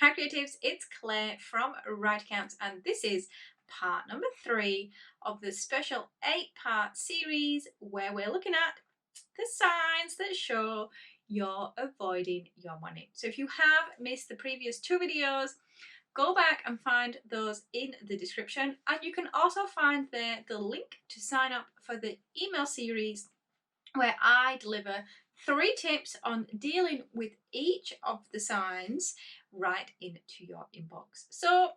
Hi Creatives, it's Claire from Right Accounts, and this is part number 3 of the special 8-part series where we're looking at the signs that show you're avoiding your money. So if you have missed the previous 2 videos, go back and find those in the description, and you can also find there the link to sign up for the email series where I deliver 3 tips on dealing with each of the signs right into your inbox. So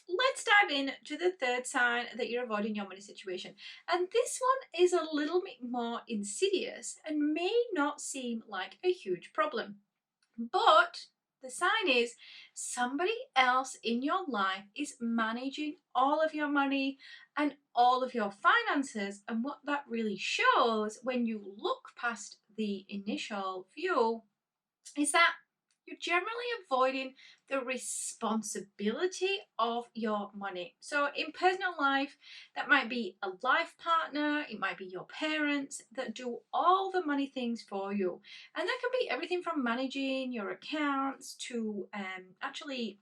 let's dive in to the third sign that you're avoiding your money situation. And this one is a little bit more insidious and may not seem like a huge problem. But the sign is somebody else in your life is managing all of your money and all of your finances. And what that really shows when you look past the initial view is that you're generally avoiding the responsibility of your money. So in personal life, that might be a life partner, it might be your parents that do all the money things for you. And that can be everything from managing your accounts to actually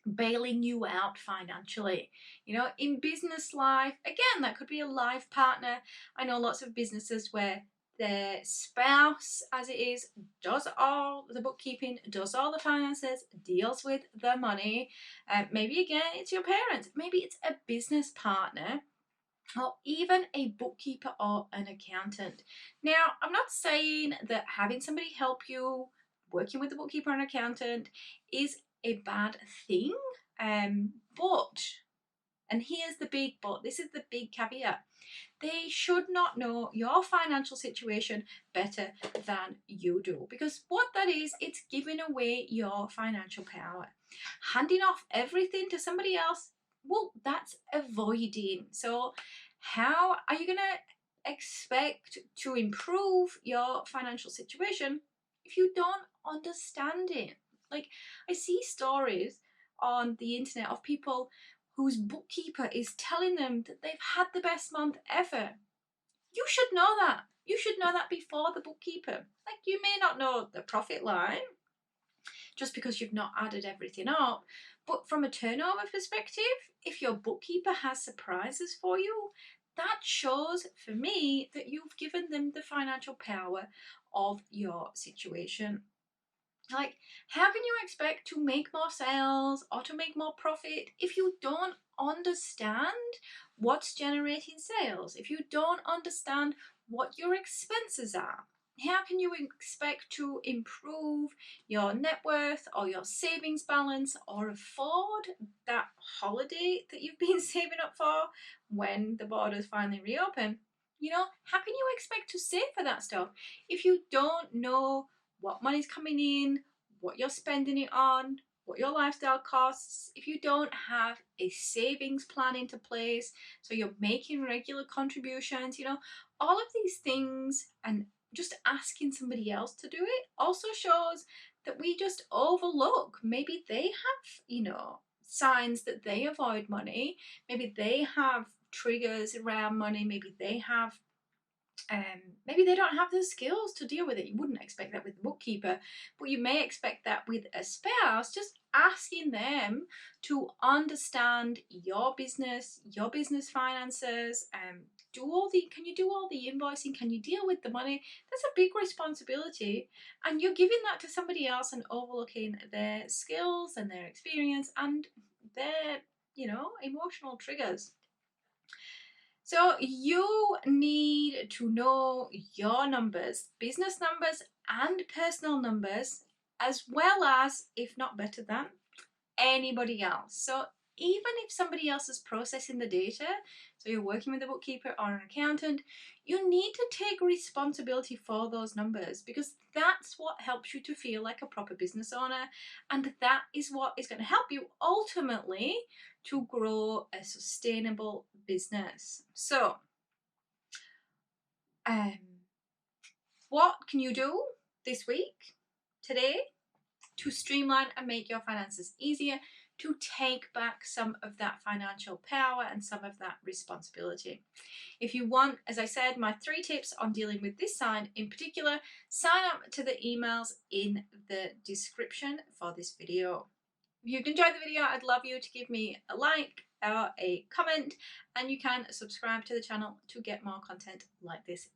bailing you out financially. You know, in business life, again, that could be a life partner. I know lots of businesses where their spouse, as it is, does all the bookkeeping, does all the finances, deals with the money. Maybe again, it's your parents. Maybe it's a business partner or even a bookkeeper or an accountant. Now, I'm not saying that having somebody help you working with a bookkeeper or an accountant is a bad thing, but, and here's the big but, this is the big caveat, they should not know your financial situation better than you do, because what that is, it's giving away your financial power. Handing off everything to somebody else, well, that's avoiding. So how are you going to expect to improve your financial situation if you don't understand it? Like, I see stories on the internet of people whose bookkeeper is telling them that they've had the best month ever. You should know that. You should know that before the bookkeeper. Like, you may not know the profit line just because you've not added everything up, but from a turnover perspective, if your bookkeeper has surprises for you, that shows for me that you've given them the financial power of your situation. Like, how can you expect to make more sales or to make more profit if you don't understand what's generating sales? If you don't understand what your expenses are? How can you expect to improve your net worth or your savings balance or afford that holiday that you've been saving up for when the borders finally reopen? You know, how can you expect to save for that stuff if you don't know what money's coming in, what you're spending it on, what your lifestyle costs, if you don't have a savings plan into place, so you're making regular contributions, you know, all of these things, and just asking somebody else to do it also shows that we just overlook. Maybe they have, you know, signs that they avoid money. Maybe they have triggers around money. Maybe they have maybe they don't have the skills to deal with it. You wouldn't expect that with the bookkeeper, but you may expect that with a spouse. Just asking them to understand your business finances, can you do all the invoicing? Can you deal with the money? That's a big responsibility, and you're giving that to somebody else and overlooking their skills and their experience and their, you know, emotional triggers. So you need to know your numbers, business numbers and personal numbers, as well as, if not better than, anybody else. So even if somebody else is processing the data, so you're working with a bookkeeper or an accountant, you need to take responsibility for those numbers, because that's what helps you to feel like a proper business owner, and that is what is going to help you ultimately to grow a sustainable business. So what can you do this week, today, to streamline and make your finances easier, to take back some of that financial power and some of that responsibility? If you want, as I said, my 3 tips on dealing with this sign in particular, sign up to the emails in the description for this video. If you've enjoyed the video, I'd love you to give me a like or a comment, and you can subscribe to the channel to get more content like this.